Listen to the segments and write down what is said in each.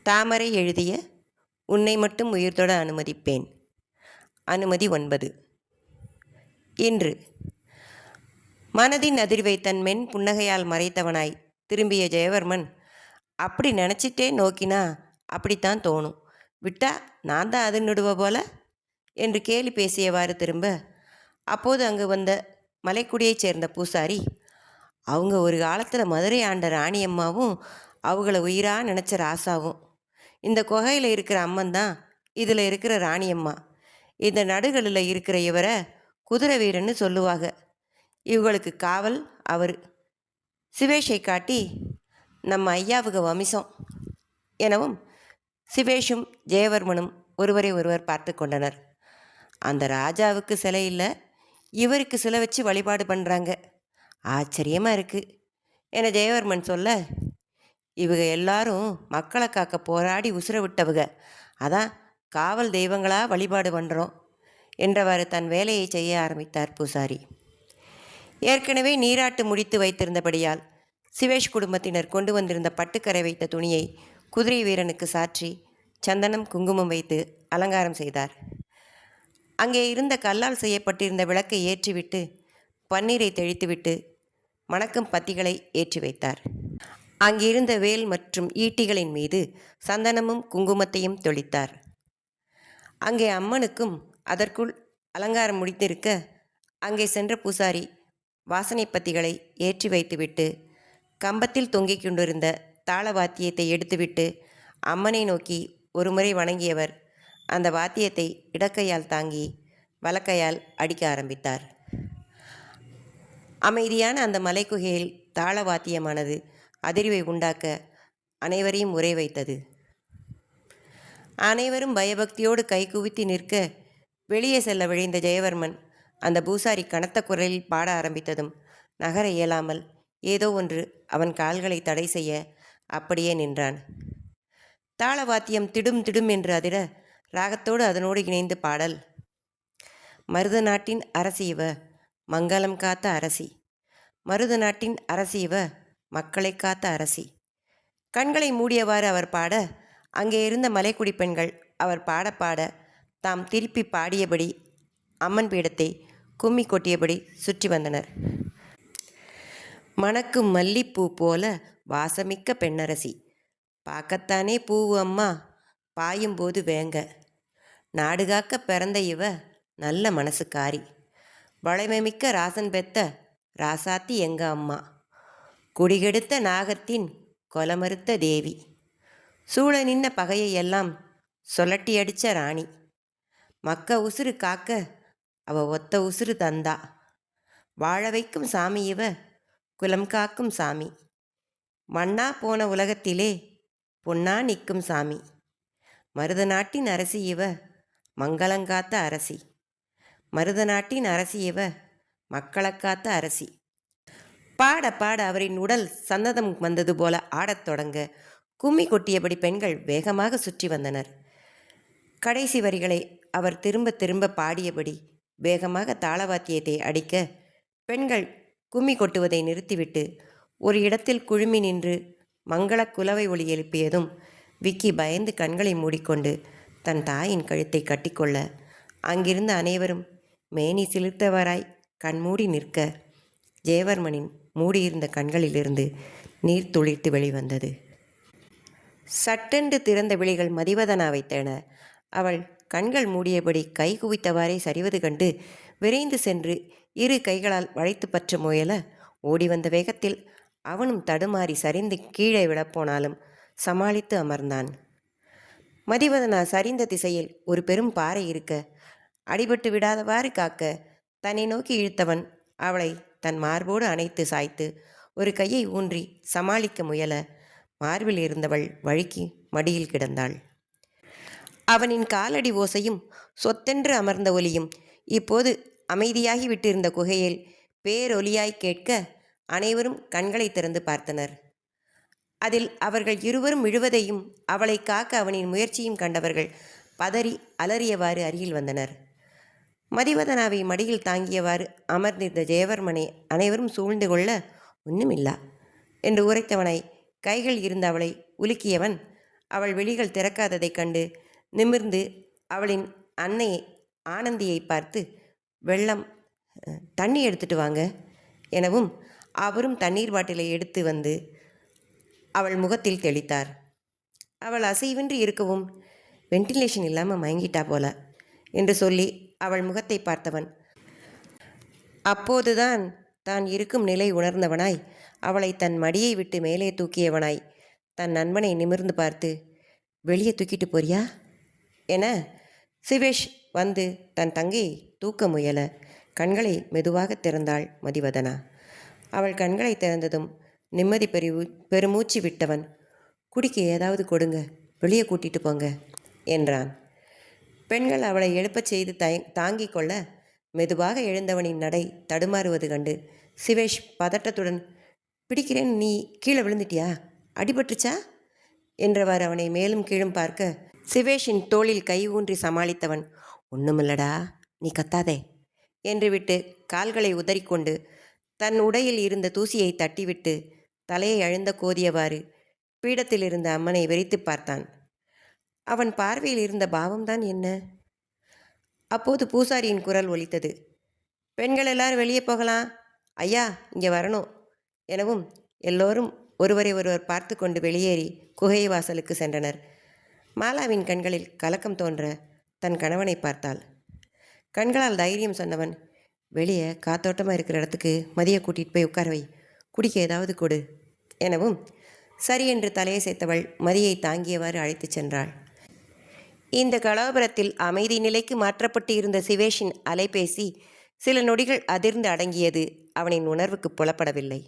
தாமரை எழுதிய உன்னை மட்டும் உயிர்த்தொட அனுமதிப்பேன். அனுமதி 9. இன்று மனதின் அதிர்வை தன் மென் புன்னகையால் மறைத்தவனாய் திரும்பிய ஜெயவர்மன், அப்படி நினச்சிட்டே நோக்கினா அப்படித்தான் தோணும், விட்டா நான் தான் அதிர்ந்துடுவ போல என்று கேலி பேசியவாறு திரும்ப, அப்போது அங்கு வந்த மலைக்குடியைச் சேர்ந்த பூசாரி, அவங்க ஒரு காலத்தில் மதுரை ஆண்ட ராணியம்மாவும் அவங்கள உயிராக நினச்ச ராசாவும், இந்த குகையில் இருக்கிற அம்மன் தான் இதில் இருக்கிற ராணியம்மா, இந்த நடுகளில் இருக்கிற இவரை குதிரை வீரன்னு சொல்லுவாங்க, இவங்களுக்கு காவல் அவர். சிவேஷை காட்டி நம்ம ஐயாவுக்கு வம்சம் எனவும் சிவேஷும் ஜெயவர்மனும் ஒருவரை ஒருவர் பார்த்து கொண்டனர். அந்த ராஜாவுக்கு சிலை இல்லை, இவருக்கு சிலை வச்சு வழிபாடு பண்ணுறாங்க, ஆச்சரியமாக இருக்குது என ஜெயவர்மன் சொல்ல, இவங்க எல்லாரும் மக்களை காக்க போராடி உசுர விட்டவங்க, அதான் காவல் தெய்வங்களாக வழிபாடு பண்ணுறோம் என்றவாறு தன் வேலையை செய்ய ஆரம்பித்தார் பூசாரி. ஏற்கனவே நீராட்டு முடித்து வைத்திருந்தபடியால் சிவேஷ் குடும்பத்தினர் கொண்டு வந்திருந்த பட்டுக்கரை வைத்த துணியை குதிரை வீரனுக்கு சாற்றி சந்தனம் குங்குமம் வைத்து அலங்காரம் செய்தார். அங்கே இருந்த கல்லால் செய்யப்பட்டிருந்த விளக்கை ஏற்றிவிட்டு பன்னீரை தெளித்துவிட்டு மணக்கும் பத்திகளை ஏற்றி வைத்தார். அங்கிருந்த வேல் மற்றும் ஈட்டிகளின் மீது சந்தனமும் குங்குமத்தையும் தெளித்தார். அங்கே அம்மனுக்கும் அதற்குள் அலங்காரம் முடித்திருக்க அங்கே சென்ற பூசாரி வாசனை பத்திகளை ஏற்றி வைத்துவிட்டு கம்பத்தில் தொங்கிக் கொண்டிருந்த தாள வாத்தியத்தை எடுத்துவிட்டு அம்மனை நோக்கி ஒருமுறை வணங்கியவர் அந்த வாத்தியத்தை இடக்கையால் தாங்கி வலக்கையால் அடிக்க ஆரம்பித்தார். அமைதியான அந்த மலைக்குகையில் தாள வாத்தியமானது அதிர்வை உண்டாக்க அனைவரையும் உரை வைத்தது. அனைவரும் பயபக்தியோடு கைகுவித்து நிற்க வெளியே செல்ல விழைந்த ஜெயவர்மன் அந்த பூசாரி கனத்த குரலில் பாட ஆரம்பித்ததும் நகர இயலாமல் ஏதோ ஒன்று அவன் கால்களை தடை செய்ய அப்படியே நின்றான். தாளவாத்தியம் திடும் திடும் என்று அதிர ராகத்தோடு அதனோடு இணைந்து பாடல். மருத நாட்டின் அரசி இவ, மங்களம் காத்த அரசி, மருத நாட்டின் அரசி இவ, மக்களை காத்த அரசி. கண்களை மூடியவாறு அவர் பாட அங்கே இருந்த மலைக்குடி பெண்கள் அவர் பாட பாட தாம் திருப்பி பாடியபடி அம்மன் பீடத்தை கும்மி கொட்டியபடி சுற்றி வந்தனர். மணக்கும் மல்லிப்பூ போல வாசமிக்க பெண்ணரசி, பார்க்கத்தானே பூவு அம்மா, பாயும்போது வேங்க, நாடுகாக்க பிறந்த இவ நல்ல மனசுக்காரி, வளைமைமிக்க ராசன் பெத்த ராசாத்தி எங்க அம்மா, குடிகெடுத்த நாகத்தின் கொலமறுத்த தேவி, சூழ நின்ன பகையை எல்லாம் சொலட்டி அடித்த ராணி, மக்க உசுறு காக்க அவ ஒத்த உசுறு தந்தா, வாழ வைக்கும் சாமி இவ குலம் காக்கும் சாமி, மண்ணா போன உலகத்திலே பொன்னா நிற்கும் சாமி, மருத நாட்டின் அரசி இவ மங்களங்காத்த அரசி, மருத நாட்டின் அரசி இவ மக்களைக்காத்த அரசி. பாட பாட அவரின் உடல் சந்ததம் வந்தது போல ஆடத் தொடங்க கும்மி கொட்டியபடி பெண்கள் வேகமாக சுற்றி வந்தனர். கடைசி வரிகளை அவர் திரும்ப திரும்ப பாடியபடி வேகமாக தாளவாத்தியத்தை அடிக்க பெண்கள் கும்மி கொட்டுவதை நிறுத்திவிட்டு ஒரு இடத்தில் குழுமி நின்று மங்கள குலவை ஒளி எழுப்பியதும் விக்கி பயந்து கண்களை மூடிக்கொண்டு தன் தாயின் கழுத்தை கட்டிக்கொள்ள அங்கிருந்த அனைவரும் மேனி சிலிர்த்தவராய் கண்மூடி நிற்க ஜெயவர்மனின் மூடியிருந்த கண்களிலிருந்து நீர் துளிர்த்து வெளிவந்தது. சட்டென்று திறந்த விழிகள் மதிவதனாவை தேட அவள் கண்கள் மூடியபடி கை குவித்தவாறே சரிவது கண்டு விரைந்து சென்று இரு கைகளால் வளைத்து பற்ற முயல ஓடி வந்த வேகத்தில் அவனும் தடுமாறி சரிந்து கீழே விழப்போனாலும் சமாளித்து அமர்ந்தான். மதிவதனா சரிந்த திசையில் ஒரு பெரும் பாறை இருக்க அடிபட்டு விடாதவாறு காக்க தன்னை நோக்கி இழுத்தவன் அவளை தன் மார்போடு அணைத்து சாய்த்து ஒரு கையை ஊன்றி சமாளிக்க முயல மார்பில் இருந்தவள் வழுக்கி மடியில் கிடந்தாள். அவனின் காலடி ஓசையும் சொத்தென்று அமர்ந்த ஒலியும் இப்போது அமைதியாகி விட்டிருந்த குகையில் பேரொலியாய் கேட்க அனைவரும் கண்களை திறந்து பார்த்தனர். அதில் அவர்கள் இருவரும் விழுவதையும் அவளை காக்க அவனின் முயற்சியும் கண்டவர்கள் பதறி அலறியவாறு அருகில் வந்தனர். மதிவதனாவை மடியில் தாங்கியவாறு அமர்ந்திருந்த ஜெயவர்மனை அனைவரும் சூழ்ந்து கொள்ள ஒன்றுமில்லா என்று உரைத்தவனை கைகள் இருந்த அவளை உலுக்கியவன் அவள் விழிகள் திறக்காததைக் கண்டு நிமிர்ந்து அவளின் அன்னை ஆனந்தியை பார்த்து, வெள்ளம் தண்ணி எடுத்துட்டு வாங்க எனவும் அவரும் தண்ணீர் பாட்டிலை எடுத்து வந்து அவள் முகத்தில் தெளித்தார். அவள் அசைவின்றி இருக்கவும், வென்டிலேஷன் இல்லாமல் மயங்கிட்டா போல என்று சொல்லி அவள் முகத்தை பார்த்தவன் அப்போதுதான் தான் இருக்கும் நிலை உணர்ந்தவனாய் அவளை தன் மடியை விட்டு மேலே தூக்கியவனாய் தன் நண்பனை நிமிர்ந்து பார்த்து, வெளியே தூக்கிட்டு போறியா என சிவேஷ் வந்து தன் தங்கையை தூக்க முயல கண்களை மெதுவாக திறந்தாள் மதிவதனா. அவள் கண்களை திறந்ததும் நிம்மதி பெருமூச்சு விட்டவன், குடிக்க ஏதாவது கொடுங்க, வெளியே கூட்டிட்டு போங்க என்றான். பெண்கள் அவளை எழுப்பச் செய்து தாங்கிக் கொள்ள மெதுவாக எழுந்தவனின் நடை தடுமாறுவது கண்டு சிவேஷ் பதட்டத்துடன், பிடிக்கிறேன், நீ கீழே விழுந்துட்டியா, அடிபட்டுச்சா என்றவாறு அவனை மேலும் கீழும் பார்க்க சிவேஷின் தோளில் கை ஊன்றி சமாளித்தவன், ஒன்றுமில்லடா, நீ கத்தாதே என்று விட்டு கால்களை உதறிக்கொண்டு தன் உடையில் இருந்த தூசியை தட்டிவிட்டு தலையை அழுந்த கோதியவாறு பீடத்தில் இருந்த அம்மனை வெறித்து பார்த்தான். அவன் பார்வையில் இருந்த பாவம்தான் என்ன? அப்போது பூசாரியின் குரல் ஒலித்தது. பெண்கள் எல்லாரும் வெளியே போகலாம், ஐயா இங்கே வரணும் எனவும் எல்லோரும் ஒருவரை ஒருவர் பார்த்து கொண்டு வெளியேறி குகை வாசலுக்கு சென்றனர். மாலாவின் கண்களில் கலக்கம் தோன்ற தன் கணவனை பார்த்தாள். கண்களால் தைரியம் சொன்னவன், வெளியே காத்தோட்டமாக இருக்கிற இடத்துக்கு மதியை கூட்டிகிட்டு போய் உட்கார வை, குடிக்க ஏதாவது கொடு எனவும் சரி என்று தலையை சேர்த்தவள் மதியை தாங்கியவாறு அழைத்துச் சென்றாள். இந்த கலோபரத்தில் அமைதி நிலைக்கு மாற்றப்பட்டு இருந்த சிவேஷின் அலைபேசி சில நொடிகள் அதிர்ந்து அடங்கியது. அவனின் உணர்வுக்கு புலப்படவில்லை.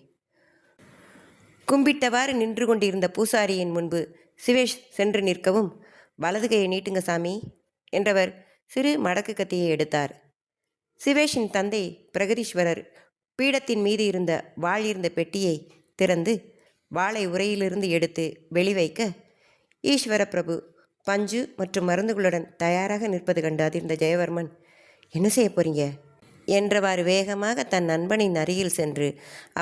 கும்பிட்டவாறு நின்று கொண்டிருந்த பூசாரியின் முன்பு சிவேஷ் சென்று நிற்கவும், வலது கையை நீட்டுங்க சாமி என்றவர் சிறு மடக்கு கத்தியை எடுத்தார். சிவேஷின் தந்தை பிரகதீஸ்வரர் பீடத்தின் மீது இருந்த வாள் இருந்த பெட்டியை திறந்து வாளை உரையிலிருந்து எடுத்து வெளிவைக்க, ஈஸ்வர பிரபு பஞ்சு மற்றும் மருந்துகளுடன் தயாராக நிற்பது கண்டு அதிர்ந்த ஜெயவர்மன், என்ன செய்ய போறீங்க என்றவாறு வேகமாக தன் நண்பனின் அருகில் சென்று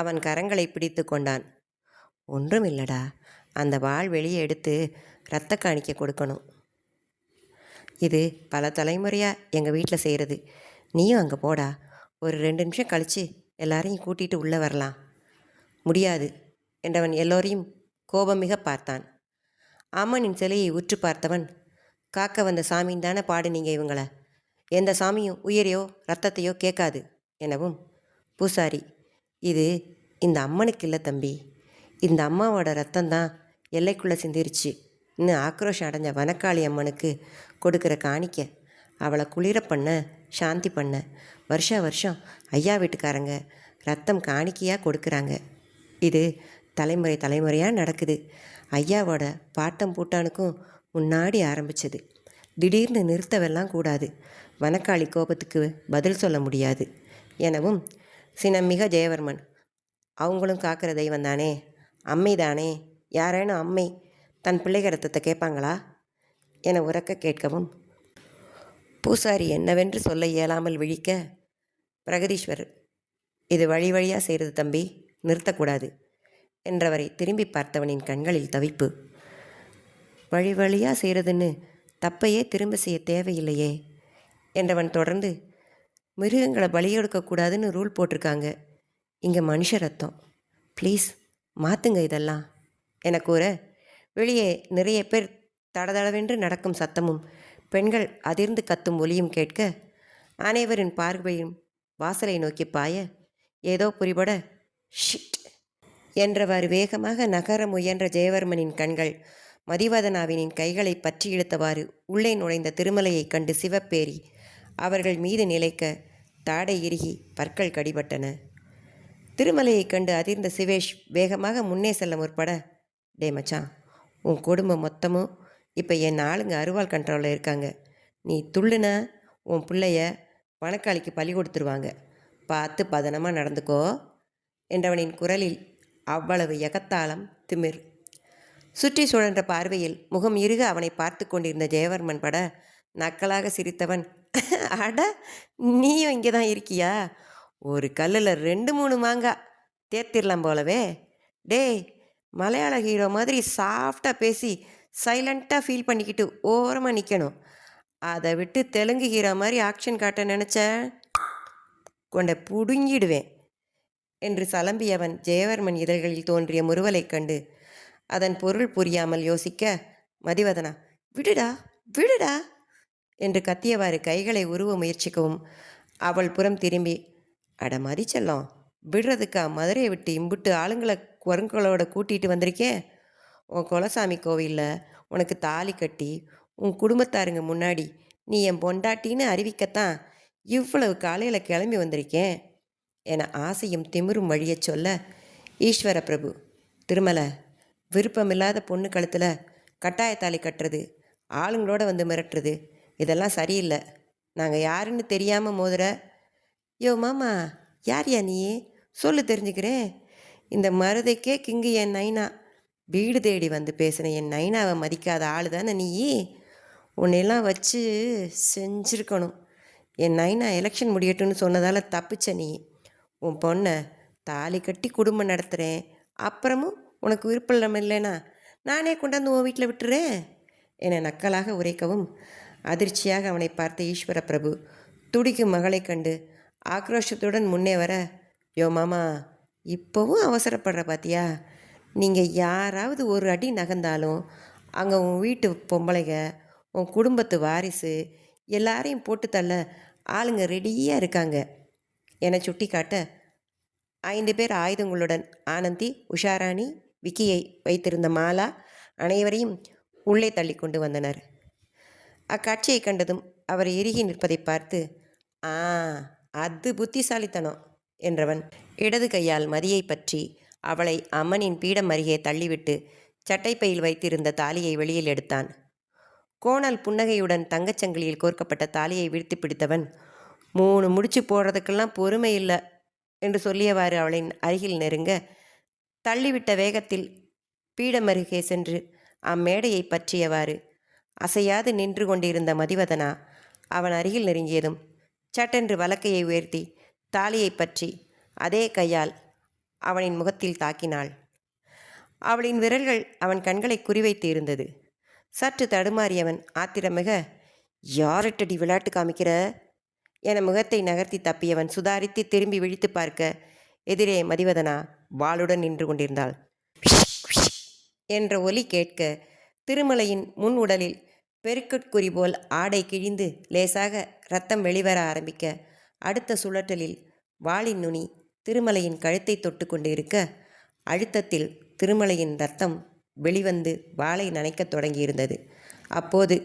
அவன் கரங்களை பிடித்து கொண்டான். ஒன்றும் இல்லடா, அந்த வாள் வெளியே எடுத்து இரத்த காணிக்க கொடுக்கணும். இது பல தலைமுறையாக எங்கள் வீட்டில் செய்கிறது. நீயும் அங்கே போடா, ஒரு 2 நிமிஷம் கழித்து எல்லாரையும் கூட்டிகிட்டு உள்ளே வரலாம். முடியாது என்றவன் எல்லோரையும் கோபமிக பார்த்தான். அம்மனின் சிலையை உற்று பார்த்தவன், காக்க வந்த சாமின்னு தானே பாடுனீங்க இவங்கள, எந்த சாமியும் உயிரையோ ரத்தத்தையோ கேட்காது எனவும், பூசாரி, இது இந்த அம்மனுக்கு இல்லை தம்பி, இந்த அம்மாவோட ரத்தம்தான் எல்லைக்குள்ளே சிந்திருச்சு இன்னும் ஆக்ரோஷம் அடைஞ்ச வனக்காளி அம்மனுக்கு கொடுக்குற காணிக்க, அவளை குளிர பண்ண, சாந்தி பண்ண வருஷம் ஐயா வீட்டுக்காரங்க ரத்தம் காணிக்கையாக கொடுக்குறாங்க. இது தலைமுறை தலைமுறையாக நடக்குது. ஐயாவோட பாட்டம் பூட்டானுக்கும் முன்னாடி ஆரம்பித்தது. திடீர்னு நிறுத்தவெல்லாம் கூடாது. வனக்காளி கோபத்துக்கு பதில் சொல்ல முடியாது எனவும் சினமிக ஜெயவர்மன், அவங்களும் காக்கிற தெய்வம் தானே, அம்மை தானே, யாரேனும் அம்மை தன் பிள்ளைக ரத்தத்தை கேட்பாங்களா என உரக்க கேட்கவும், பூசாரி என்னவென்று சொல்ல இயலாமல் விழிக்க, பிரகதீஸ்வரர், இது வழி வழியாக செய்கிறது தம்பி, நிறுத்தக்கூடாது என்றவரை திரும்பி பார்த்தவனின் கண்களில் தவிப்பு. வழி வழியாக செய்கிறதுன்னு தப்பையே திரும்ப செய்ய தேவையில்லையே என்றவன் தொடர்ந்து, மிருகங்களை பலி எடுக்கக்கூடாதுன்னு ரூல் போட்டிருக்காங்க, இங்கே மனுஷ ரத்தம், ப்ளீஸ் மாற்றுங்க இதெல்லாம் என கூற, வெளியே நிறைய பேர் தடதடவென்று நடக்கும் சத்தமும் பெண்கள் அதிர்ந்து கத்தும் ஒலியும் கேட்க, அனைவரின் பார்வையும் வாசலை நோக்கி பாய, ஏதோ புரிபட ஷிட் என்றவாறு வேகமாக நகர முயன்ற ஜெயவர்மனின் கண்கள் மதிவதனாவினின் கைகளை பற்றி இழுத்தவாறு உள்ளே நுழைந்த திருமலையைக் கண்டு சிவப்பேறி அவர்கள் மீது நிலைக்க தாடை இறுகி பற்கள் கடிபட்டன. திருமலையைக் கண்டு அதிர்ந்த சிவேஷ் வேகமாக முன்னே செல்ல முற்பட, டே மச்சான், உன் குடும்பம் மொத்தமும் இப்போ என் ஆளுங்க அருவாள் கண்ட்ரோலில் இருக்காங்க. நீ துள்ளுன உன் பிள்ளைய வனக்காளிக்கு பலி கொடுத்துருவாங்க, பார்த்து பதனமாக நடந்துக்கோ என்றவனின் குரலில் அவ்வளவு எகத்தாளம், திமிர். சுற்றி சுழன்ற பார்வையில் முகம் இறுக அவனை பார்த்து கொண்டிருந்த ஜெயவர்மன் பட நக்கலாக சிரித்தவன், அட நீயும் இங்கே தான் இருக்கியா, ஒரு கல்லில் 2-3 மாங்காய் தேர்த்திடலாம் போலவே. டே, மலையாள ஹீரோ மாதிரி சாஃப்டாக பேசி சைலண்ட்டாக ஃபீல் பண்ணிக்கிட்டு ஓரமாக நிற்கணும். அதை விட்டு தெலுங்கு ஹீரோ மாதிரி ஆக்ஷன் காட்ட நினச்ச கொண்ட புடுங்கிடுவேன் என்று சலம்பியவன் ஜெயவர்மன் இதழ்களில் தோன்றிய முறுவலைக் கண்டு அதன் பொருள் புரியாமல் யோசிக்க, மதிவதனா விடுடா விடுடா என்று கத்தியவாறு கைகளை உருவ முயற்சிக்கவும் அவள் புறம் திரும்பி, அட மதிச்செல்லம், விடுறதுக்கா மதுரையை விட்டு இம்புட்டு ஆளுங்களை குரங்களோட கூட்டிகிட்டு வந்திருக்கேன். உன் குலசாமி கோவிலில் உனக்கு தாலி கட்டி உன் குடும்பத்தாருங்க முன்னாடி நீ என் பொண்டாட்டின்னு அறிவிக்கத்தான் இவ்வளவு காலையில் கிளம்பி வந்திருக்கேன் என ஆசையும் திமிரும் வழிய சொல்ல, ஈஸ்வர பிரபு, திருமலை, விருப்பமில்லாத பொண்ணு கழுத்தில் கட்டாயத்தாலி கட்டுறது, ஆளுங்களோட வந்து மிரட்டுறது, இதெல்லாம் சரியில்லை. நாங்கள் யாருன்னு தெரியாமல் மோதுற. யோ மாமா, யார் நீ சொல்லு தெரிஞ்சுக்கிறேன். இந்த மருதைக்கே கிங்கு என் நைனா. வீடு தேடி வந்து பேசின என் நைனாவை மதிக்காத ஆள் தானே நீ. உன்னையெல்லாம் வச்சு செஞ்சுருக்கணும். என் நைனா எலெக்ஷன் முடியட்டும்னு சொன்னதால் தப்பிச்ச நீ. உன் பொண்ணை தாலி கட்டி குடும்பம் நடத்துகிறேன், அப்புறமும் உனக்கு விருப்பம் இல்லைன்னா நானே கொண்டாந்து உன் வீட்டில் விட்டுறேன் என நக்கலாக உரைக்கவும், அதிர்ச்சியாக அவனை பார்த்த ஈஸ்வர பிரபு துடிக்கும் மகளை கண்டு ஆக்ரோஷத்துடன் முன்னே வர, யோ மாமா, இப்போவும் அவசரப்படுற பாத்தியா? நீங்கள் யாராவது ஒரு அடி நகர்ந்தாலும் அங்கே உன் வீட்டு பொம்பளைங்க, உன் குடும்பத்து வாரிசு எல்லாரையும் போட்டு தள்ள ஆளுங்க ரெடியாக இருக்காங்க என சுட்டி காட்ட, 5 பேர் ஆயுதங்களுடன் ஆனந்தி, உஷாராணி, விக்கியை வைத்திருந்த மாலா அனைவரையும் உள்ளே தள்ளி கொண்டு வந்தனர். அக்காட்சியை கண்டதும் அவர் இறுகி நிற்பதை பார்த்து, ஆ, அது புத்திசாலித்தனம் என்றவன் இடது கையால் மதியை பற்றி அவளை அம்மனின் பீடம் அருகே தள்ளிவிட்டு சட்டைப்பையில் வைத்திருந்த தாலியை வெளியில் எடுத்தான். கோணல் புன்னகையுடன் தங்கச்சங்கிலியில் கோர்க்கப்பட்ட தாலியை விடுத்து பிடித்தவன், 3 முடிச்சு போடுறதுக்கெல்லாம் பொறுமை இல்லை என்று சொல்லியவாறு அவளின் அருகில் நெருங்க, தள்ளிவிட்ட வேகத்தில் பீடம் அருகே சென்று அம்மேடையை பற்றியவாறு அசையாது நின்று கொண்டிருந்த மதிவதனா அவன் அருகில் நெருங்கியதும் சட்டென்று வலக்கையை உயர்த்தி தாலியை பற்றி அதே கையால் அவனின் முகத்தில் தாக்கினாள். அவளின் விரல்கள் அவன் கண்களை குறிவைத்து இருந்தது. சற்று தடுமாறியவன் ஆத்திரமிக, யாரிட்டடி விளையாட்டு காமிக்கிற என முகத்தை நகர்த்தி தப்பியவன் சுதாரித்து திரும்பி விழித்து பார்க்க, எதிரே மதிவதனா வாளுடன் நின்று கொண்டிருந்தாள். என்ற ஒலி கேட்க திருமலையின் முன் உடலில் பெருக்கட்குறி போல் ஆடை கிழிந்து லேசாக இரத்தம் வெளிவர ஆரம்பிக்க, அடுத்த சுழற்றலில் வாளின் நுனி திருமலையின் கழுத்தை தொட்டு கொண்டு இருக்க, அழுத்தத்தில் திருமலையின் இரத்தம் வெளிவந்து வாளை நனைக்கத் தொடங்கியிருந்தது. அப்போது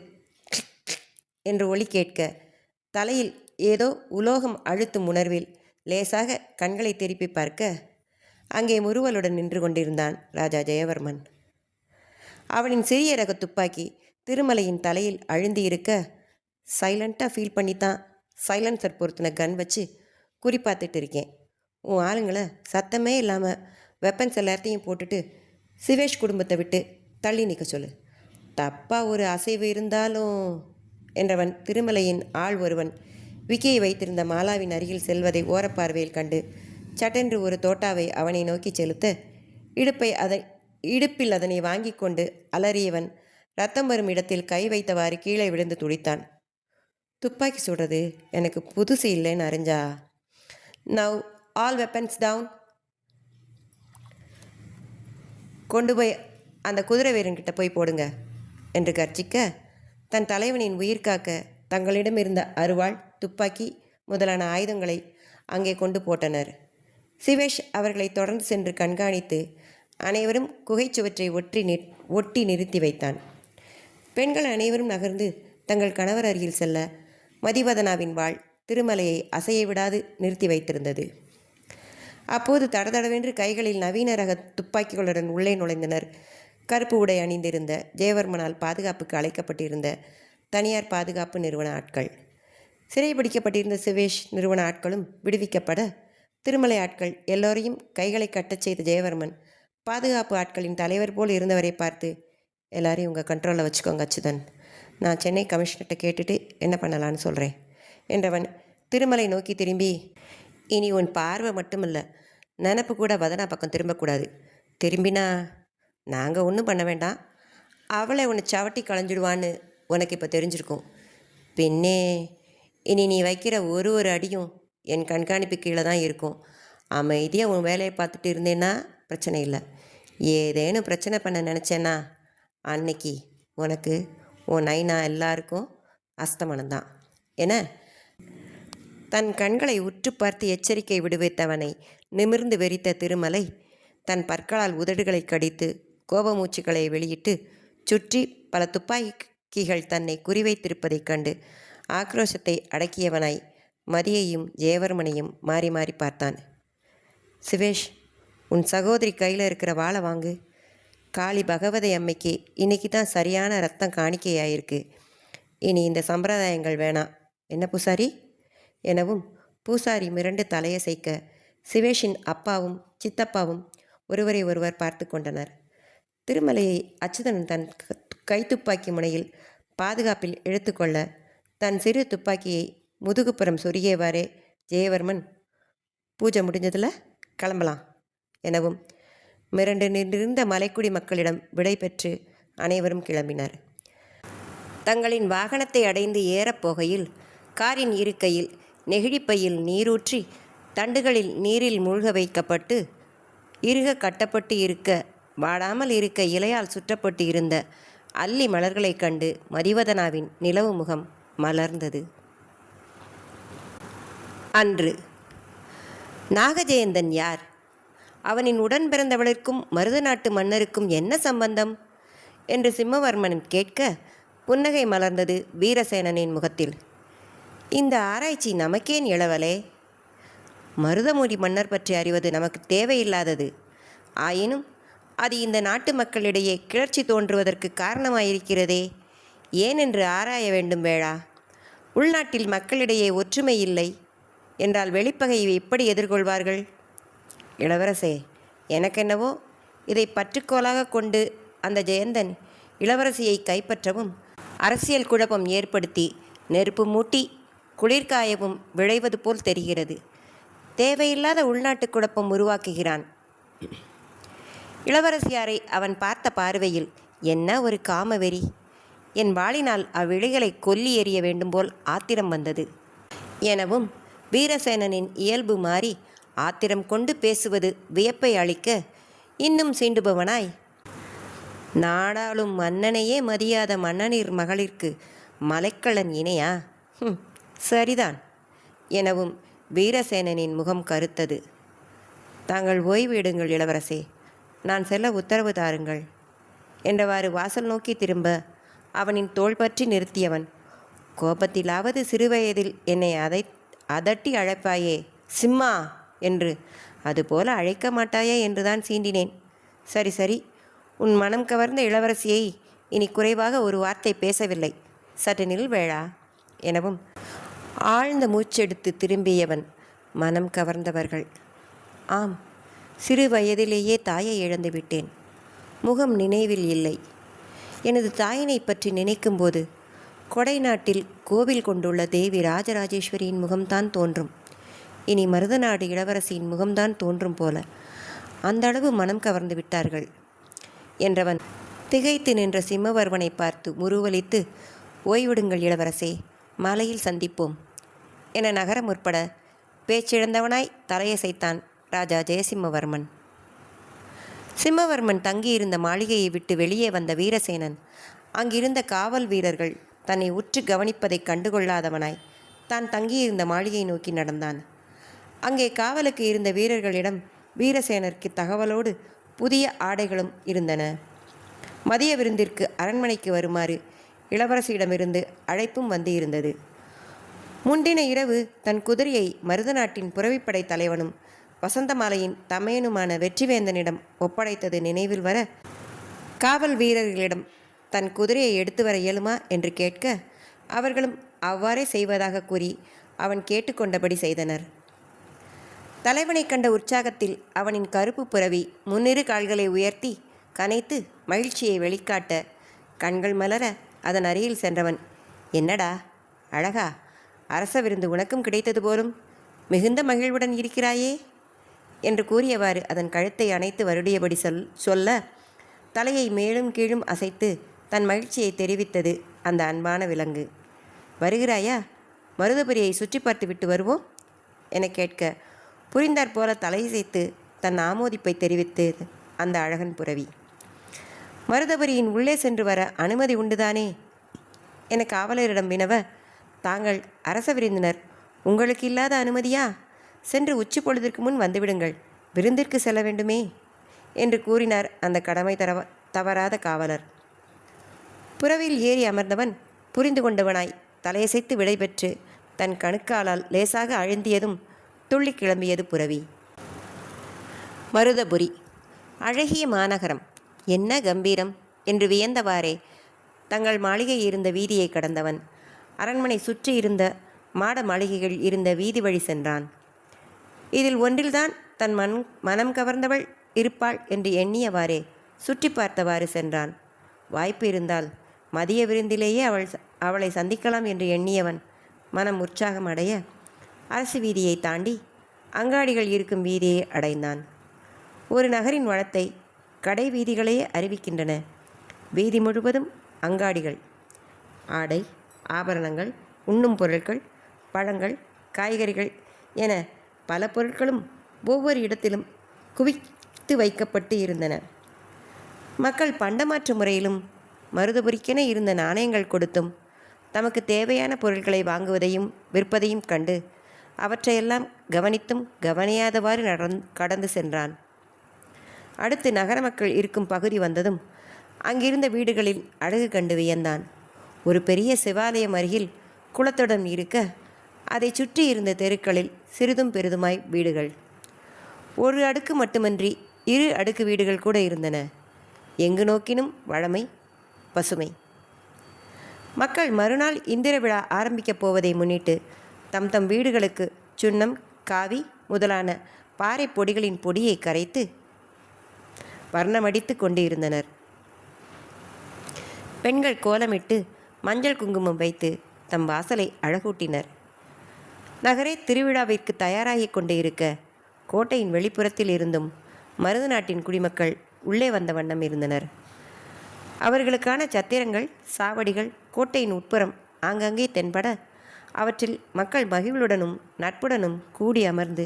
என்று ஒலி கேட்க, தலையில் ஏதோ உலோகம் அழுத்தும் உணர்வில் லேசாக கண்களை திருப்பி பார்க்க, அங்கே முறுவலுடன் நின்று கொண்டிருந்தான் ராஜா ஜெயவர்மன். அவனின் சிறிய ரக துப்பாக்கி திருமலையின் தலையில் அழுந்தி இருக்க, சைலண்ட்டாக ஃபீல் பண்ணித்தான் சைலன்சர் பொருத்தின கன் வச்சு குறிப்பாத்துட்டு இருக்கேன். உன் ஆளுங்களை சத்தமே இல்லாமல் வெப்பன்ஸ் எல்லாத்தையும் போட்டுட்டு சிவேஷ் குடும்பத்தை விட்டு தள்ளி நிற்க சொல்லு. தப்பாக ஒரு அசைவு இருந்தாலும் என்றவன் திருமலையின் ஆள் ஒருவன் விக்கியை வைத்திருந்த மாலாவின் அருகில் செல்வதை ஓரப்பார்வையில் கண்டு சட்டென்று ஒரு தோட்டாவை அவனை நோக்கி செலுத்த, இடுப்பில் அதனை வாங்கி கொண்டு அலறியவன் ரத்தம் வரும் இடத்தில் கை வைத்தவாறு கீழே விழுந்து துடித்தான். துப்பாக்கி சுடுறது எனக்கு புதுசு இல்லைன்னு அறிஞ்சா. Now all weapons down. கொண்டு போய் அந்த குதிரை வீரன்கிட்ட போய் போடுங்க என்று கர்ச்சிக்க, தன் தலைவனின் உயிர் காக்க தங்களிடம் இருந்த அருவாள், துப்பாக்கி முதலான ஆயுதங்களை அங்கே கொண்டு போட்டனர். சிவேஷ் அவர்களை தொடர்ந்து சென்று கண்காணித்து அனைவரும் குகைச்சுவற்றை ஒட்டி நிறுத்தி வைத்தான். பெண்கள் அனைவரும் நகர்ந்து தங்கள் கணவர் அருகில் செல்ல, மதிவதனாவின் வாள் திருமலையை அசைய விடாது நிறுத்தி வைத்திருந்தது. அப்போது தடதடவென்று கைகளில் நவீன ரக துப்பாக்கிகளுடன் உள்ளே நுழைந்தனர். கருப்பு உடை அணிந்திருந்த ஜெயவர்மனால் பாதுகாப்புக்கு அழைக்கப்பட்டிருந்த தனியார் பாதுகாப்பு நிறுவன ஆட்கள். சிறைபிடிக்கப்பட்டிருந்த சிவேஷ் நிறுவன ஆட்களும் விடுவிக்கப்பட, திருமலை ஆட்கள் எல்லோரையும் கைகளை கட்டச் செய்த ஜெயவர்மன் பாதுகாப்பு ஆட்களின் தலைவர் போல் இருந்தவரை பார்த்து, எல்லாரையும் உங்கள் கண்ட்ரோலில் வச்சுக்கோங்க அச்சுதன், நான் சென்னை கமிஷனர்கிட்ட கேட்டுட்டு என்ன பண்ணலான்னு சொல்கிறேன் என்றவன் திருமலை நோக்கி திரும்பி, இனி உன் பார்வை மட்டுமில்லை, நினப்பு கூட வதனா பக்கம் திரும்பக்கூடாது. திரும்பினா நாங்கள் ஒன்றும் பண்ண வேண்டாம், அவளை உன்னை சவட்டி களைஞ்சிடுவான்னு உனக்கு இப்போ தெரிஞ்சிருக்கும். பின்னே இனி நீ வைக்கிற ஒரு ஒரு அடியும் என் கண்காணிப்பு கீழே தான் இருக்கும். அமைதியாக உன் வேலையை பார்த்துட்டு இருந்தேன்னா பிரச்சனை இல்லை. ஏதேனும் பிரச்சனை பண்ண நினச்சேன்னா அன்னைக்கு உனக்கு உன் நைனா எல்லாருக்கும் அஸ்தமனம்தான் என தன் கண்களை உற்று பார்த்து எச்சரிக்கை விடுவித்தவனை நிமிர்ந்து வெறித்த திருமலை தன் பற்களால் உதடுகளை கடித்து கோபமூச்சுகளை வெளியிட்டு சுற்றி பல துப்பாக்கிகள் தன்னை குறிவைத்திருப்பதைக் கண்டு ஆக்ரோஷத்தை அடக்கியவனாய் மதியையும் ஜெயவர்மனையும் மாறி மாறி பார்த்தான். சிவேஷ், உன் சகோதரி கையில் இருக்கிற வாளை வாங்கு. காளி பகவதி அம்மைக்கு இன்றைக்கி தான் சரியான ரத்தம் காணிக்கையாயிருக்கு. இனி இந்த சம்பிரதாயங்கள் வேணாம், என்ன பூசாரி எனவும் பூசாரி மிரண்டு தலையசைக்க சிவேஷின் அப்பாவும் சித்தப்பாவும் ஒருவரை ஒருவர் பார்த்து கொண்டனர். திருமலையை அச்சுதன் தன் கைத்துப்பாக்கி முனையில் பாதுகாப்பில் இழுத்துக்கொள்ள தன் சிறு துப்பாக்கியை முதுகுப்புறம் சொருகியவாறே ஜெயவர்மன், பூஜை முடிஞ்சதில் கிளம்பலாம் எனவும் மிரண்டு நின்றிருந்த மலைக்குடி மக்களிடம் விடை பெற்று அனைவரும் கிளம்பினர். தங்களின் வாகனத்தை அடைந்து ஏறப்போகையில் காரின் இருக்கையில் நெகிழிப்பையில் நீரூற்றி தண்டுகளில் நீரில் மூழ்க வைக்கப்பட்டு இறுக கட்டப்பட்டு இருக்க வாடாமல் இருக்க இலையால் சுற்றப்பட்டு இருந்த அல்லி மலர்களைக் கண்டு மதிவதனாவின் நிலவு முகம் மலர்ந்தது. அன்று நாகஜெயந்தன் யார்? அவனின் உடன் பிறந்தவளிற்கும் மருத நாட்டு மன்னருக்கும் என்ன சம்பந்தம் என்று சிம்மவர்மன் கேட்க புன்னகை மலர்ந்தது வீரசேனனின் முகத்தில். இந்த ஆராய்ச்சி நமக்கேன் இளவலே? மருதமுடி மன்னர் பற்றி அறிவது நமக்கு தேவையில்லாதது. ஆயினும் அது இந்த நாட்டு மக்களிடையே கிளர்ச்சி தோன்றுவதற்கு காரணமாயிருக்கிறதே, ஏனென்று ஆராய வேண்டும் வேளா. உள்நாட்டில் மக்களிடையே ஒற்றுமை இல்லை என்றால் வெளிப்பகையை எப்படி எதிர்கொள்வார்கள்? இளவரசே, எனக்கென்னவோ இதை பற்றுக்கோளாக கொண்டு அந்த ஜெயந்தன் இளவரசியை கைப்பற்றவும் அரசியல் குழப்பம் ஏற்படுத்தி நெருப்பு மூட்டி குளிர்காயவும் விளைவது போல் தெரிகிறது. தேவையில்லாத உள்நாட்டு குழப்பம் உருவாக்குகிறான். இளவரசியாரை அவன் பார்த்த பார்வையில் என்ன ஒரு காமவெறி! என் வாளினால் அவ்விழிகளை கொல்லி எறிய வேண்டும் போல் ஆத்திரம் வந்தது எனவும் வீரசேனனின் இயல்பு மாறி ஆத்திரம் கொண்டு பேசுவது வியப்பை அளிக்க இன்னும் சீண்டுபவனாய், நாடாளும் மன்னனையே மதியாத மன்னனின் மகளிர்க்கு மலைக்கள்ளன் இணையா? சரிதான் எனவும் வீரசேனனின் முகம் கருத்தது. தாங்கள் ஓய்விடுங்கள் இளவரசே, நான் செல்ல உத்தரவு தாருங்கள் என்றவாறு வாசல் நோக்கி திரும்ப அவனின் தோள் பற்றி நிறுத்தியவன், கோபத்திலாவது சிறுவயதில் என்னை அதட்டி அழைப்பாயே சிம்மா என்று, அதுபோல அழைக்க மாட்டாயே என்றுதான் சீண்டினேன். சரி சரி, உன் மனம் கவர்ந்த இளவரசியை இனி குறைவாக ஒரு வார்த்தை பேசவில்லை, சற்று நில் வேளா எனவும் ஆழ்ந்த மூச்செடுத்து திரும்பியவன், மனம் கவர்ந்தவர்கள், ஆம், சிறு வயதிலேயே தாயை இழந்து விட்டேன். முகம் நினைவில் இல்லை. எனது தாயினை பற்றி நினைக்கும்போது கொடை நாட்டில் கோவில் கொண்டுள்ள தேவி ராஜராஜேஸ்வரியின் முகம்தான் தோன்றும். இனி மருதநாடு இளவரசியின் முகம்தான் தோன்றும் போல அந்த அளவு மனம் கவர்ந்து விட்டார்கள் என்றவன் திகைத்து நின்ற சிம்மவர்மனை பார்த்து முருவலித்து, ஓய்விடுங்கள் இளவரசே, மாலையில் சந்திப்போம் என நகர முற்பட பேச்சிழந்தவனாய் தலையசைத்தான் ராஜா ஜெயசிம்மவர்மன். சிம்மவர்மன் தங்கியிருந்த மாளிகையை விட்டு வெளியே வந்த வீரசேனன் அங்கிருந்த காவல் வீரர்கள் தன்னை உற்று கவனிப்பதைக் கண்டுகொள்ளாதவனாய் தான் தங்கியிருந்த மாளிகை நோக்கி நடந்தான். அங்கே காவலுக்கு இருந்த வீரர்களிடம் வீரசேனருக்கு தகவலோடு புதிய ஆடைகளும் இருந்தன. மதிய விருந்திற்கு அரண்மனைக்கு வருமாறு இளவரசியிடமிருந்து அழைப்பும் வந்து இருந்தது. முன்தின இரவு தன் குதிரையை மருதநாட்டின் புரவிப்படை தலைவனும் வசந்தமாலையின் தமையனுமான வெற்றிவேந்தனிடம் ஒப்படைத்தது நினைவில் வர காவல் வீரர்களிடம் தன் குதிரையை எடுத்து வர இயலுமா என்று கேட்க அவர்களும் அவ்வாறே செய்வதாக கூறி அவன் கேட்டுக்கொண்டபடி செய்தனர். தலைவனை கண்ட உற்சாகத்தில் அவனின் கருப்பு புரவி முன்னிரு கால்களை உயர்த்தி கனைத்து மகிழ்ச்சியை வெளிக்காட்ட கண்கள் மலர அதன் அருகில் சென்றவன், என்னடா அழகா, அரச விருந்து உனக்கும் கிடைத்தது போலும், மிகுந்த மகிழ்வுடன் இருக்கிறாயே என்று கூறியவாறு அதன் கழுத்தை அணைத்து வருடியபடி சொல்ல தலையை மேலும் கீழும் அசைத்து தன் மகிழ்ச்சியை தெரிவித்தது அந்த அன்பான விலங்கு. வருகிறாயா? மருதபுரியை சுற்றி பார்த்து விட்டு வருவோம் என கேட்க புரிந்தாற் போல தலையசைத்து தன் ஆமோதிப்பை தெரிவித்தது அந்த அழகன் புரவி. மருதபுரியின் உள்ளே சென்று வர அனுமதி உண்டுதானே என காவலரிடம் வினவ, தாங்கள் அரச விருந்தினர், உங்களுக்கு இல்லாத அனுமதியா? சென்று உச்சி பொழுதிற்கு முன் வந்துவிடுங்கள், விருந்திற்கு செல்ல வேண்டுமே என்று கூறினார் அந்த கடமை தவறாத காவலர். புறவில் ஏறி அமர்ந்தவன் புரிந்து கொண்டவனாய் தலையசைத்து விடைபெற்று தன் கணுக்காலால் லேசாக அழுந்தியதும் துள்ளி கிளம்பியது புரவி. மருதபுரி அழகிய மாநகரம், என்ன கம்பீரம் என்று வியந்தவாறே தங்கள் மாளிகை இருந்த வீதியை கடந்தவன் அரண்மனை சுற்றி இருந்த மாட மாளிகைகள் இருந்த வீதி வழி சென்றான். இதில் ஒன்றில்தான் தன் மனம் கவர்ந்தவள் இருப்பாள் என்று எண்ணியவாறே சுற்றி பார்த்தவாறு சென்றான். வாய்ப்பு இருந்தால் மதிய விருந்திலேயே அவளை சந்திக்கலாம் என்று எண்ணியவன் மனம் உற்சாகம் அடைய அரசு வீதியை தாண்டி அங்காடிகள் இருக்கும் வீதியை அடைந்தான். ஒரு நகரின் வளத்தை கடை வீதிகளே அறிவிக்கின்றன. வீதி முழுவதும் அங்காடிகள். ஆடை, ஆபரணங்கள், உண்ணும் பொருட்கள், பழங்கள், காய்கறிகள் என பல பொருட்களும் ஒவ்வொரு இடத்திலும் குவித்து வைக்கப்பட்டு இருந்தன. மக்கள் பண்டமாற்று முறையிலும் மருதபுரிக்கென இருந்த நாணயங்கள் கொடுத்தும் தமக்கு தேவையான பொருட்களை வாங்குவதையும் விற்பதையும் கண்டு அவற்றையெல்லாம் கவனித்தும் கவனியாதவாறு கடந்து சென்றான். அடுத்து நகர மக்கள் இருக்கும் பகுதி வந்ததும் அங்கிருந்த வீடுகளில் அழகு கண்டு வியந்தான். ஒரு பெரிய சிவாலயம் அருகில் குளத்துடன் இருக்க அதை சுற்றி இருந்த தெருக்களில் சிறிதும் பெரிதுமாய் வீடுகள். ஒரு அடுக்கு மட்டுமன்றி 2 அடுக்கு வீடுகள் கூட இருந்தன. எங்கு நோக்கினும் வளமை, பசுமை. மக்கள் மறுநாள் இந்திர விழா ஆரம்பிக்கப் போவதை முன்னிட்டு தம் தம் வீடுகளுக்கு சுண்ணம், காவி முதலான பாறை பொடிகளின் பொடியை கரைத்து வர்ணமடித்து கொண்டு இருந்தனர். பெண்கள் கோலமிட்டு மஞ்சள் குங்குமம் வைத்து தம் வாசலை அழகூட்டினர். நகரே திருவிழாவிற்கு தயாராகி கொண்டு இருக்க கோட்டையின் வெளிப்புறத்தில் இருந்தும் மருது நாட்டின் குடிமக்கள் உள்ளே வந்த வண்ணம் இருந்தனர். அவர்களுக்கான சத்திரங்கள், சாவடிகள் கோட்டையின் உட்புறம் ஆங்காங்கே தென்பட அவற்றில் மக்கள் மகிழ்வுடனும் நட்புடனும் கூடி அமர்ந்து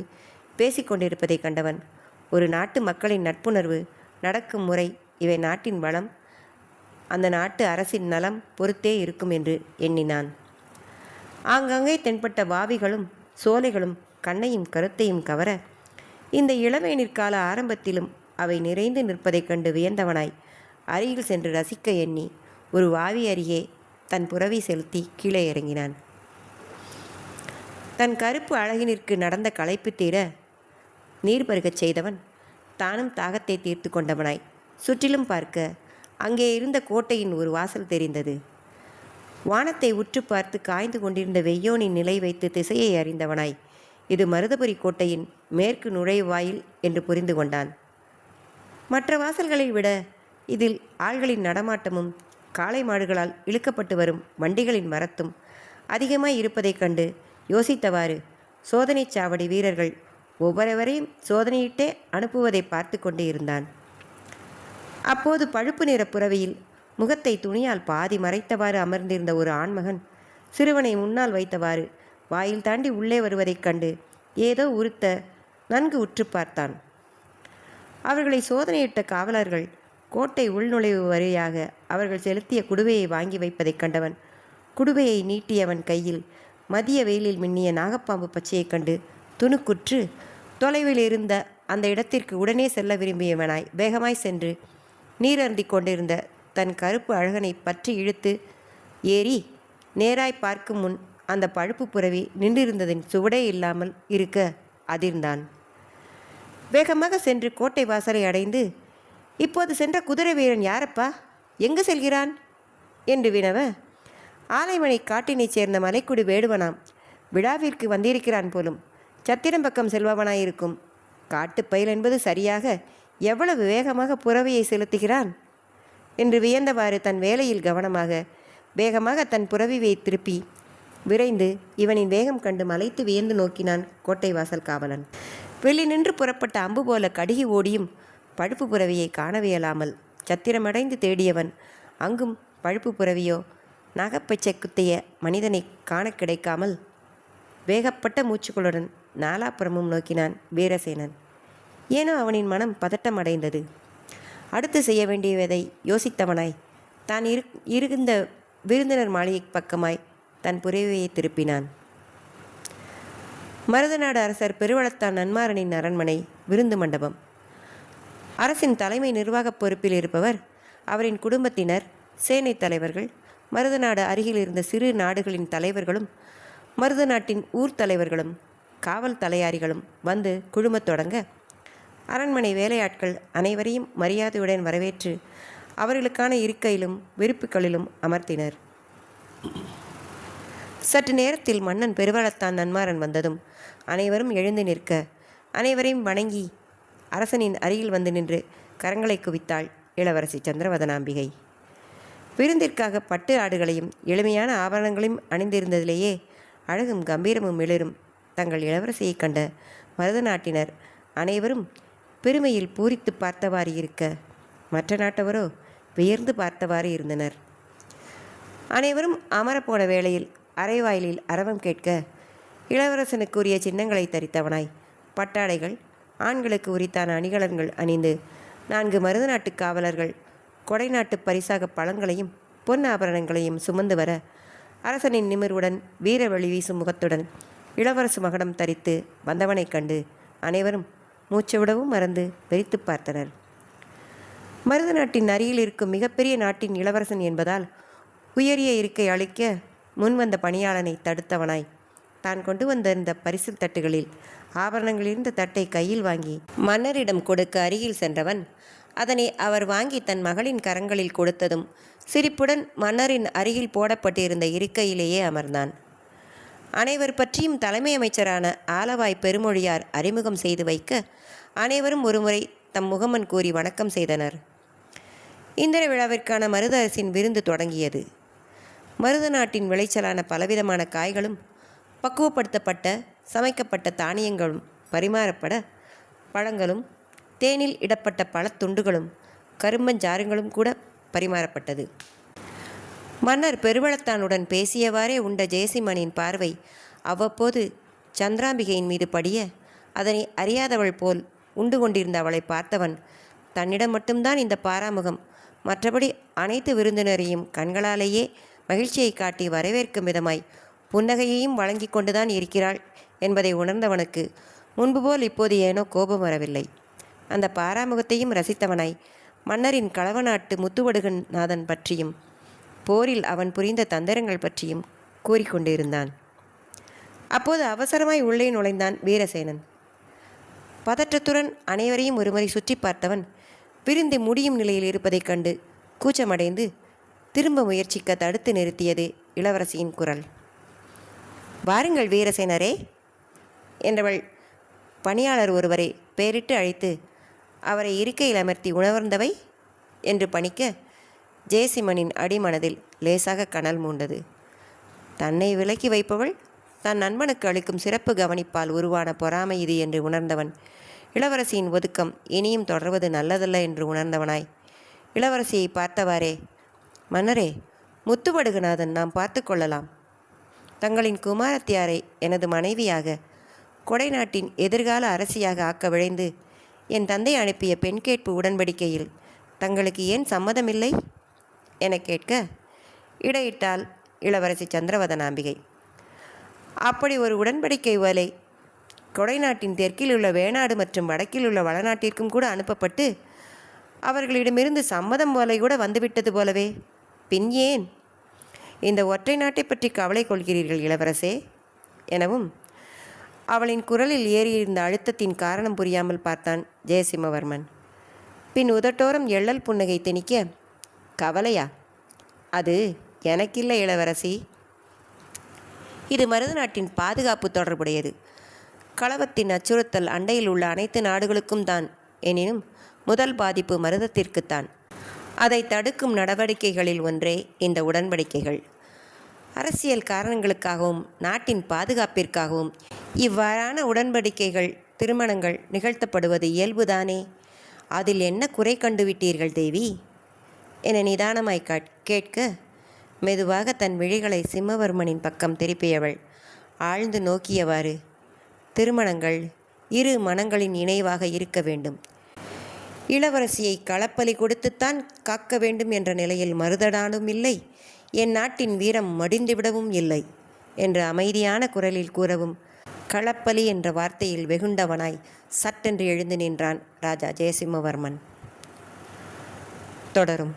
பேசிக்கொண்டிருப்பதை கண்டவன் ஒரு நாட்டு மக்களின் நட்புணர்வு, நடக்கும் முறை இவை நாட்டின் வளம், அந்த நாட்டு அரசின் நலம் பொறுத்தே இருக்கும் என்று எண்ணினான். ஆங்காங்கே தென்பட்ட வாவிகளும் சோலைகளும் கண்ணையும் கருத்தையும் கவர இந்த இளவேனிற்கால ஆரம்பத்திலும் அவை நிறைந்து நிற்பதைக் கண்டு வியந்தவனாய் அருகில் சென்று ரசிக்க எண்ணி ஒரு வாவி அருகே தன் புரவி செலுத்தி கீழே இறங்கினான். தன் கருப்பு அழகினிற்கு நடந்த களைப்பு தீர நீர் பருகச் செய்தவன் தானும் தாகத்தை தீர்த்து கொண்டவனாய் சுற்றிலும் பார்க்க அங்கே இருந்த கோட்டையின் ஒரு வாசல் தெரிந்தது. வானத்தை உற்று பார்த்து காய்ந்து கொண்டிருந்த வெய்யோனின் நிலை வைத்து திசையை அறிந்தவனாய் இது மருதபுரி கோட்டையின் மேற்கு நுழைவாயில் என்று புரிந்து கொண்டான். மற்ற வாசல்களை விட இதில் ஆள்களின் நடமாட்டமும் காளை மாடுகளால் இழுக்கப்பட்டு வரும் வண்டிகளின் மரத்தும் அதிகமாய் இருப்பதைக் கண்டு யோசித்தவாறு சோதனை சாவடி வீரர்கள் ஒவ்வொருவரையும் சோதனையிட்டே அனுப்புவதை பார்த்து கொண்டு இருந்தான். அப்போது பழுப்பு நிற புறவியில் முகத்தை துணியால் பாதி மறைத்தவாறு அமர்ந்திருந்த ஒரு ஆண்மகன் சிறுவனை முன்னால் வைத்தவாறு வாயில் தாண்டி உள்ளே வருவதைக் கண்டு ஏதோ உறுத்த நன்கு உற்று பார்த்தான். அவர்களை சோதனையிட்ட காவலர்கள் கோட்டை உள்நுழைவு வழியாக அவர்கள் செலுத்திய குடுவையை வாங்கி வைப்பதைக் கண்டவன் குடுவையை நீட்டியவன் கையில் மதிய வெயிலில் மின்னிய நாகப்பாம்பு பச்சையைக் கண்டு துணுக்குற்று தொலைவில் இருந்த அந்த இடத்திற்கு உடனே செல்ல விரும்பியவனாய் வேகமாய் சென்று நீரருந்தி கொண்டிருந்த தன் கருப்பு அழகனை பற்றி இழுத்து ஏறி நேராய் பார்க்கும் முன் அந்த பழுப்பு புறவி நின்றிருந்ததின் சுவடே இல்லாமல் இருக்க அதிர்ந்தான். வேகமாக சென்று கோட்டை வாசலை அடைந்து, இப்போது சென்ற குதிரை வீரன் யாரப்பா, எங்கு செல்கிறான் என்று வினவ, ஆலைமணி காட்டினைச் சேர்ந்த மலைக்குடி வேடுவனாம், விழாவிற்கு வந்திருக்கிறான் போலும், சத்திரம் பக்கம் செல்பவனாயிருக்கும். காட்டுப்பயில் என்பது சரியாக எவ்வளவு வேகமாக புறவியை செலுத்துகிறான் என்று வியந்தவாறு தன் வேலையில் கவனமாக வேகமாக தன் புறவியை திருப்பி விரைந்து இவனின் வேகம் கண்டு மலைத்து வியந்து நோக்கினான் கோட்டை வாசல் காவலன். வெளி நின்று புறப்பட்ட அம்பு போல கடுகி ஓடியும் பழுப்பு புறவியை காணவியலாமல் சத்திரமடைந்து தேடியவன் அங்கும் பழுப்பு புறவியோ நாகப்பச்சை குத்திய மனிதனை காண கிடைக்காமல் வேகப்பட்ட மூச்சுக்களுடன் நாலாப்புறமும் நோக்கினான் வீரசேனன். ஏனோ அவனின் மனம் பதட்டம் அடைந்தது. அடுத்து செய்ய வேண்டியதை யோசித்தவனாய் தான் இருந்த விருந்தினர் மாளிகை பக்கமாய் தன் புறவியை திருப்பினான். மருதநாடு அரசர் பெருவளத்தான் நன்மாறனின் அரண்மனை விருந்து மண்டபம். அரசின் தலைமை நிர்வாகப் பொறுப்பில் இருப்பவர், அவரின் குடும்பத்தினர், சேனை தலைவர்கள், மருதநாடு அருகில் இருந்த சிறு நாடுகளின் தலைவர்களும், மருத நாட்டின் ஊர் தலைவர்களும், காவல் தலையாரிகளும் வந்து குழுமத் தொடங்க அரண்மனை வேலையாட்கள் அனைவரையும் மரியாதையுடன் வரவேற்று அவர்களுக்கான இருக்கையிலும் விருப்புகளிலும் அமர்த்தினர். சற்று நேரத்தில் மன்னன் பெருவளத்தான் நன்மாறன் வந்ததும் அனைவரும் எழுந்து நிற்க, அனைவரையும் வணங்கி அரசனின் அருகில் வந்து நின்று கரங்களை குவித்தாள் இளவரசி சந்திரவதனாம்பிகை. விருந்திற்காக பட்டு ஆடுகளையும் எளிமையான ஆபரணங்களையும் அணிந்திருந்ததிலேயே அழகும் கம்பீரமும் மிளிரும் தங்கள் இளவரசியை கண்ட மருத நாட்டினர் அனைவரும் பெருமையில் பூரித்து பார்த்தவாறு இருக்க, மற்ற நாட்டவரோ வியர்ந்து பார்த்தவாறு இருந்தனர். அனைவரும் அமரப்போன வேளையில் அரைவாயிலில் அரவம் கேட்க, இளவரசனுக்குரிய சின்னங்களை தரித்தவனாய் பட்டாடைகள், ஆண்களுக்கு உரித்தான அணிகலன்கள் அணிந்து 4 மருத நாட்டு காவலர்கள் கொடை நாட்டு பரிசாக பழங்களையும் பொன் ஆபரணங்களையும் சுமந்து வர, அரசனின் நிமிர்வுடன் வீரவெளி வீசும் முகத்துடன் இளவரசு மகடம் தரித்து வந்தவனைக் கண்டு அனைவரும் மூச்சு விடவும் மறந்து வெறித்து பார்த்தனர். மருத நாட்டின் அருகில் இருக்கும் மிகப்பெரிய நாட்டின் இளவரசன் என்பதால் உயரிய இருக்கை அளிக்க முன்வந்த பணியாளனை தடுத்தவனாய் தான் கொண்டு வந்திருந்த பரிசு தட்டுகளில் ஆபரணங்கள் இருந்த தட்டை கையில் வாங்கி மன்னரிடம் கொடுக்க அருகில் சென்றவன் அதனை அவர் வாங்கி தன் மகளின் கரங்களில் கொடுத்ததும் சிரிப்புடன் மன்னரின் அருகில் போடப்பட்டிருந்த இருக்கையிலேயே அமர்ந்தான். அனைவர் பற்றியும் தலைமை அமைச்சரான ஆலவாய் பெருமொழியார் அறிமுகம் செய்து வைக்க அனைவரும் ஒருமுறை தம் முகமன் கூறி வணக்கம் செய்தனர். இந்திர விழாவிற்கான மருத அரசின் விருந்து தொடங்கியது. மருத நாட்டின் விளைச்சலான பலவிதமான காய்களும் பக்குவப்படுத்தப்பட்ட சமைக்கப்பட்ட தானியங்களும் பரிமாறப்பட, பழங்களும் தேனில் இடப்பட்ட பழத்துண்டுகளும் கரும்பஞ்சாறுங்களும் கூட பரிமாறப்பட்டது. மன்னர் பெருவளத்தானுடன் பேசியவாறே உண்ட ஜெயசிம்மனின் பார்வை அவ்வப்போது சந்திராம்பிகையின் மீது படிய, அதனை அறியாதவள் போல் உண்டு கொண்டிருந்த அவளை பார்த்தவன் தன்னிடம் மட்டும்தான் இந்த பாராமுகம், மற்றபடி அனைத்து விருந்தினரையும் கண்களாலேயே மகிழ்ச்சியை காட்டி வரவேற்கும் விதமாய் புன்னகையையும் வழங்கி கொண்டுதான் இருக்கிறாள் என்பதை உணர்ந்தவனுக்கு முன்பு போல் இப்போது ஏனோ கோபம் வரவில்லை. அந்த பாராமுகத்தையும் ரசித்தவனாய் மன்னரின் களவநாட்டு முத்துவடுகன் நாதன் பற்றியும் போரில் அவன் புரிந்த தந்திரங்கள் பற்றியும் கூறிக்கொண்டிருந்தான். அப்போது அவசரமாய் உள்ளே நுழைந்தான் வீரசேனன். பதற்றத்துடன் அனைவரையும் ஒருமுறை சுற்றி பார்த்தவன் விருந்து முடியும் நிலையில் இருப்பதைக் கண்டு கூச்சமடைந்து திரும்ப முயற்சிக்க தடுத்து நிறுத்தியது இளவரசியின் குரல். வாருங்கள் வீரசேனரே என்றவள் பணியாளர் ஒருவரை பெயரிட்டு அழைத்து அவரை இருக்கையில் அமர்த்தி உணவர்ந்தவை என்று பணிக்க, ஜெயசிம்மனின் அடிமனதில் லேசாக கனல் மூண்டது. தன்னை விலக்கி வைப்பவள் தன் நண்பனுக்கு அளிக்கும் சிறப்பு கவனிப்பால் உருவான பொறாமை இது என்று உணர்ந்தவன் இளவரசியின் ஒதுக்கம் இனியும் தொடர்வது நல்லதல்ல என்று உணர்ந்தவனாய் இளவரசியை பார்த்தவாறே, மன்னரே, முத்துவடுகநாதன் நாம் பார்த்து கொள்ளலாம். தங்களின் குமாரத்தியாரை எனது மனைவியாக கொடை நாட்டின் எதிர்கால அரசியாக ஆக்க விழைந்து என் தந்தை அனுப்பிய பெண் கேட்பு உடன்படிக்கையில் தங்களுக்கு ஏன் சம்மதமில்லை என கேட்க இடையிட்டால் இளவரசி சந்திரவதனாம்பிகை. அப்படி ஒரு உடன்படிக்கை வேலை கொடை நாட்டின் தெற்கில் உள்ள வேணாடு மற்றும் வடக்கில் உள்ள வளநாட்டிற்கும் கூட அனுப்பப்பட்டு அவர்களிடமிருந்து சம்மதம் போல கூட வந்துவிட்டது போலவே, பின் ஏன் இந்த ஒற்றை நாட்டை பற்றி கவலை கொள்கிறீர்கள் இளவரசே எனவும் அவளின் குரலில் ஏறியிருந்த அழுத்தத்தின் காரணம் புரியாமல் பார்த்தான் ஜெயசிம்மவர்மன். பின் உதட்டோரம் எள்ளல் புன்னகை திணிக்க, கவலையா? அது எனக்கில்லை இளவரசி. இது மருத நாட்டின் பாதுகாப்பு தொடர்புடையது. களவத்தின் அச்சுறுத்தல் அண்டையில் உள்ள அனைத்து நாடுகளுக்கும் தான். எனினும் முதல் பாதிப்பு மருதத்திற்குத்தான். அதை தடுக்கும் நடவடிக்கைகளில் ஒன்றே இந்த உடன்படிக்கைகள். அரசியல் காரணங்களுக்காகவும் நாட்டின் பாதுகாப்பிற்காகவும் இவ்வாறான உடன்படிக்கைகள், திருமணங்கள் நிகழ்த்தப்படுவது இயல்புதானே. அதில் என்ன குறை கண்டுவிட்டீர்கள் தேவி என நிதானமாய் கேட்க, மெதுவாக தன் விழிகளை சிம்மவர்மனின் பக்கம் திருப்பியவள் ஆழ்ந்து நோக்கியவாறு, திருமணங்கள் இரு மனங்களின் இணைவாக இருக்க வேண்டும். இளவரசியை களப்பலி கொடுத்துத்தான் காக்க வேண்டும் என்ற நிலையில் மறுதடானும் இல்லை, என் நாட்டின் வீரம் மடிந்துவிடவும் இல்லை என்று அமைதியான குரலில் கூறவும், களப்பலி என்ற வார்த்தையில் வெகுண்டவனாய் சட்டென்று எழுந்து நின்றான் ராஜா ஜெயசிம்மவர்மன். தொடரும்.